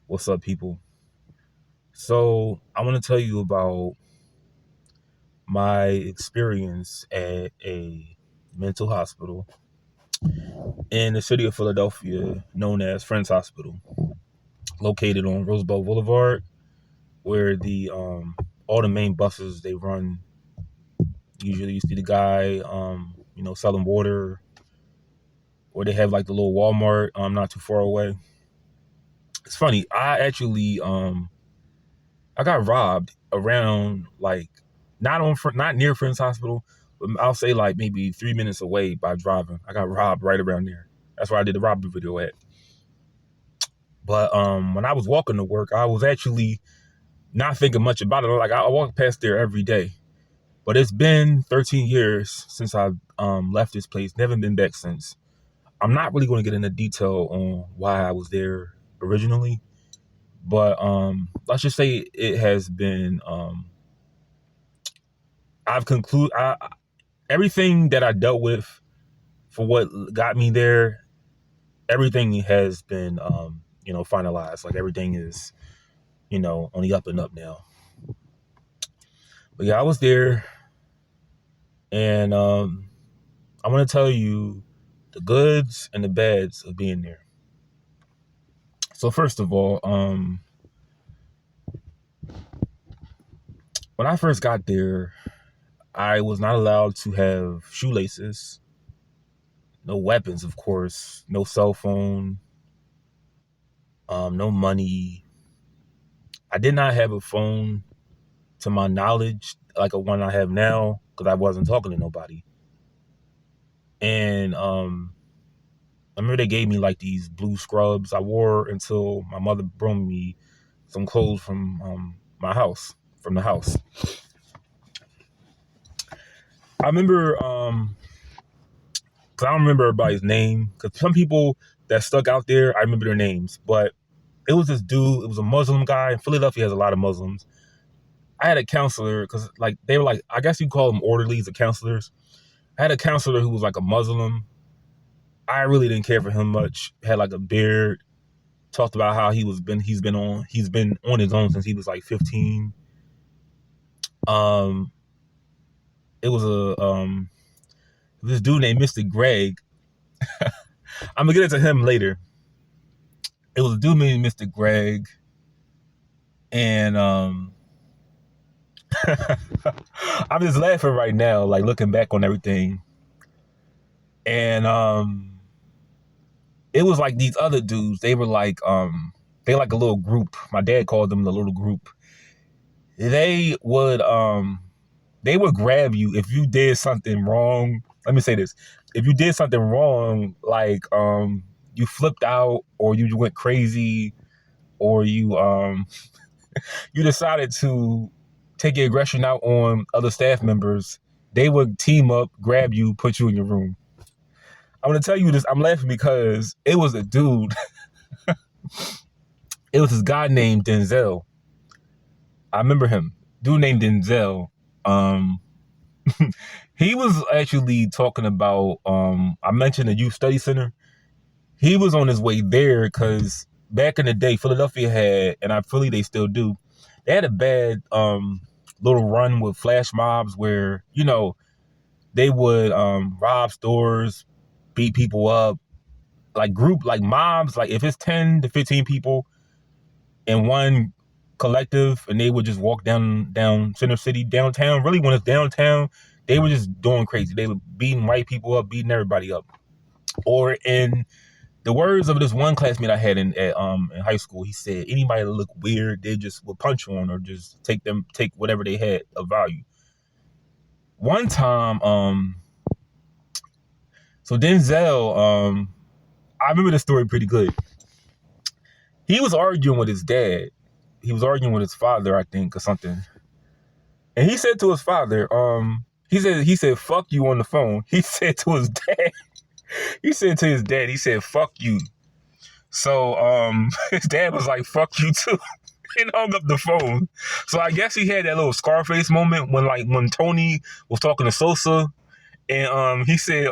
What's up, people? So, I want to tell you about my experience at a mental hospital in the city of Philadelphia known as Friends Hospital, located on Roosevelt Boulevard, where the all the main buses they run. Usually, you see the guy, selling water, or they have like the little Walmart, not too far away. It's funny. I got robbed around like not near Friends Hospital, but I'll say like maybe 3 minutes away by driving. I got robbed right around there. That's where I did the robbery video at. But when I was walking to work, I was actually not thinking much about it. Like I walk past there every day. But it's been 13 years since I left this place. Never been back since. I'm not really going to get into detail on why I was there originally, but let's just say it has been. I've concluded everything that I dealt with for what got me there. Everything has been, finalized. Like everything is, on the up and up now. But yeah, I was there, and I want to tell you the goods and the bads of being there. So first of all, when I first got there, I was not allowed to have shoelaces, no weapons, of course, no cell phone, no money. I did not have a phone to my knowledge, like a one I have now, because I wasn't talking to nobody. And I remember they gave me like these blue scrubs I wore until my mother brought me some clothes from the house. I remember, because I don't remember everybody's name, because some people that stuck out there, I remember their names, but it was this dude, it was a Muslim guy, and Philadelphia has a lot of Muslims. I had a counselor, because like they were like, I guess you call them orderlies or counselors. I had a counselor who was like a Muslim. I really didn't care for him much. Had like a beard. Talked about how he's been on his own since he was like 15. It was this dude named Mr. Greg. I'm gonna get into him later. It was a dude named Mr. Greg, and I'm just laughing right now, like looking back on everything. And it was like these other dudes. They were like they like a little group. My dad called them the little group. They would grab you if you did something wrong. Let me say this: if you did something wrong, like you flipped out, or you went crazy, or you you decided to take your aggression out on other staff members, they would team up, grab you, put you in your room. I'm gonna tell you this. I'm laughing because it was a dude. It was this guy named Denzel. I remember him. Dude named Denzel. He was actually talking about. I mentioned the youth study center. He was on his way there because back in the day, Philadelphia had, and I Philly they still do. They had a bad little run with flash mobs where they would rob stores, beat people up, like mobs. Like if it's 10 to 15 people in one collective, and they would just walk down Center City, downtown. Really, when it's downtown, they were just doing crazy. They were beating white people up, beating everybody up. Or in the words of this one classmate I had in high school, he said anybody that look weird, they just would punch on or just take whatever they had of value. One time, so Denzel, I remember this story pretty good. He was arguing with his dad. He was arguing with his father, I think, or something. And he said to his father, he said, "Fuck you" on the phone. He said to his dad, he said, "Fuck you." So his dad was like, "Fuck you too," and hung up the phone. So I guess he had that little Scarface moment when Tony was talking to Sosa, And he said,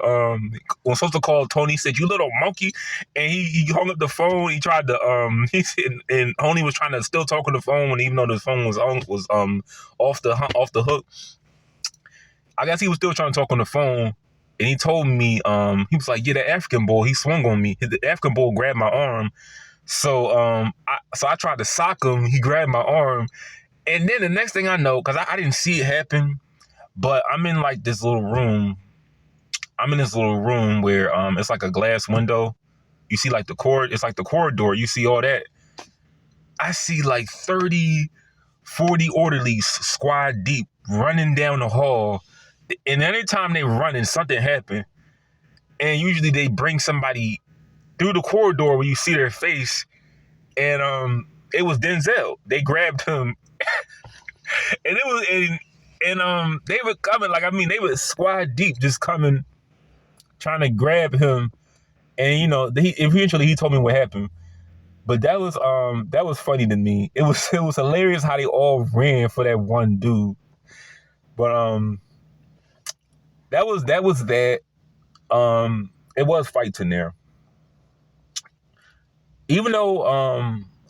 when supposed to call Tony, he said, "You little monkey," and he hung up the phone. He tried to he said, and Tony was trying to still talk on the phone, even though the phone was off the hook. I guess he was still trying to talk on the phone, and he told me he was like, "Yeah, the African boy, he swung on me. The African boy grabbed my arm, so I tried to sock him. He grabbed my arm, and then the next thing I know, because I didn't see it happen, but I'm in like this little room." I'm in this little room where it's like a glass window. You see like it's like the corridor. You see all that. I see like 30, 40 orderlies squad deep running down the hall. And anytime they running, something happened. And usually they bring somebody through the corridor where you see their face. And it was Denzel. They grabbed him. And it was and they were coming, they were squad deep just coming, trying to grab him, and eventually he told me what happened. But that was funny to me. It was hilarious how they all ran for that one dude. But that was that. It was fights in there. Even though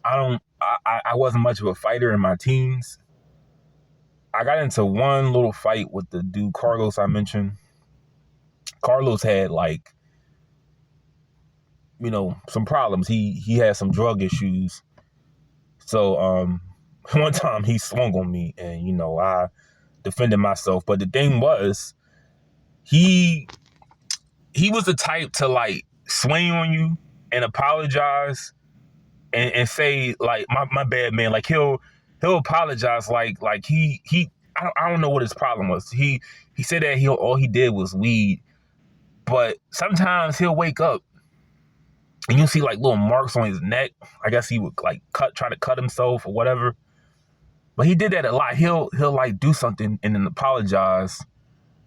I wasn't much of a fighter in my teens, I got into one little fight with the dude Carlos I mentioned. Carlos had some problems. He had some drug issues. So one time he swung on me, and I defended myself. But the thing was, he was the type to swing on you and apologize and say my bad, man. He'll apologize I don't know what his problem was. He said that all he did was weed. But sometimes he'll wake up and you'll see little marks on his neck. I guess he would try to cut himself or whatever. But he did that a lot. He'll do something and then apologize,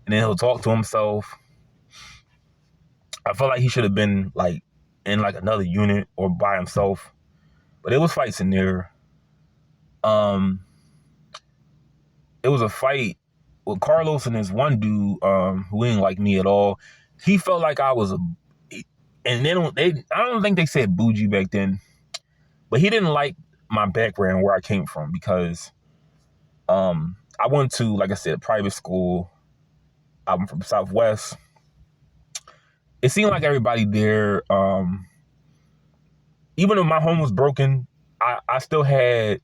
and then he'll talk to himself. I feel like he should have been in another unit or by himself. But it was fights in there. It was a fight with Carlos and this one dude who didn't like me at all. He felt like I was I don't think they said bougie back then, but he didn't like my background, where I came from, because I went to, like I said, private school. I'm from Southwest. It seemed like everybody there, even though my home was broken, I still had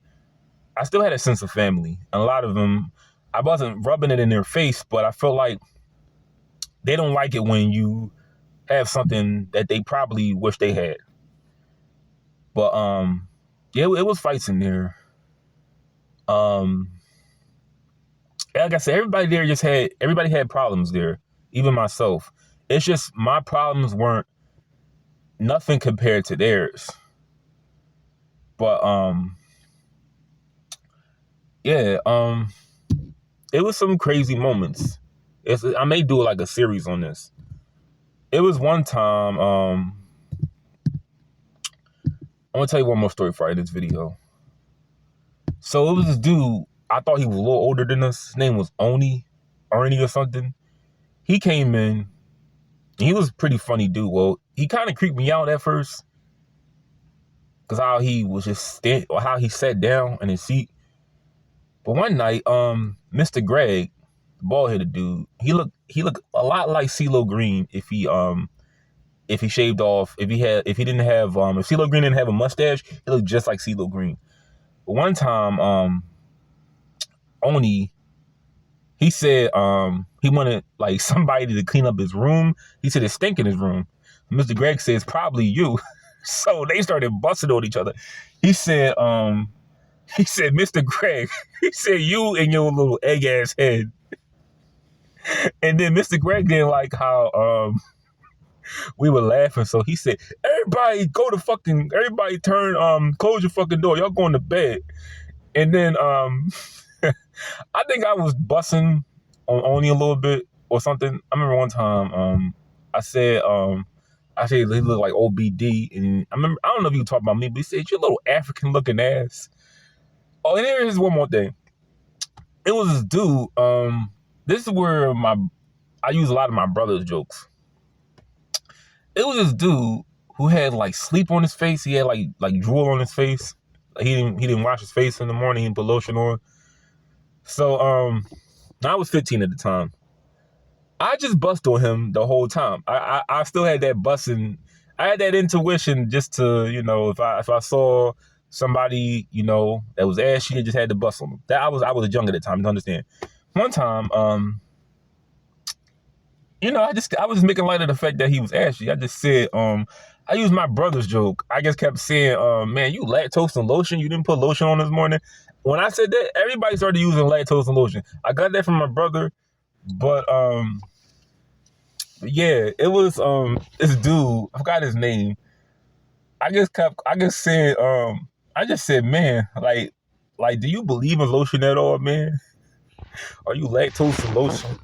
a sense of family. And a lot of them, I wasn't rubbing it in their face, but I felt like they don't like it when you have something that they probably wish they had. But yeah, it was fights in there. Like I said, everybody had problems there, even myself. It's just my problems weren't nothing compared to theirs. But yeah, it was some crazy moments. I may do a series on this. It was one time, I'm gonna tell you one more story before I end this video. So it was this dude, I thought he was a little older than us. His name was Ernie or something. He came in, and he was a pretty funny dude. Well, he kind of creeped me out at first, because how he was just how he sat down in his seat. But one night, Mr. Greg, the bald-headed dude, he looked a lot like CeeLo Green if he shaved off, if CeeLo Green didn't have a mustache, he looked just like CeeLo Green. But one time, Oni, he said he wanted somebody to clean up his room. He said it stink in his room. Mr. Greg says, probably you. So they started busting on each other. He said, Mr. Greg, he said, you and your little egg ass head. And then Mr. Greg didn't like how we were laughing, so he said, everybody turn, close your fucking door. Y'all going to bed. And then I think I was busting on Oni a little bit or something. I remember one time I said he looked like OBD, and I don't know if you talk about me, but he said, your little African looking ass. Oh, and there's one more thing. It was this dude, this is where my I use a lot of my brother's jokes. It was this dude who had like sleep on his face. He had like drool on his face. He didn't wash his face in the morning. He didn't put lotion on. So I was 15 at the time. I just bust on him the whole time. I still had that busting. I had that intuition just to, you know, if I saw somebody, you know, that was ashy, I just had to bust on them. That I was young at the time, to understand. One time, you know, I was making light of the fact that he was ashy. I just said, I used my brother's joke. I just kept saying, man, you lactose and lotion. You didn't put lotion on this morning. When I said that, everybody started using lactose and lotion. I got that from my brother, but yeah, it was this dude. I forgot his name. I just said, man, like, do you believe in lotion at all, man? Are you lactose and lotion?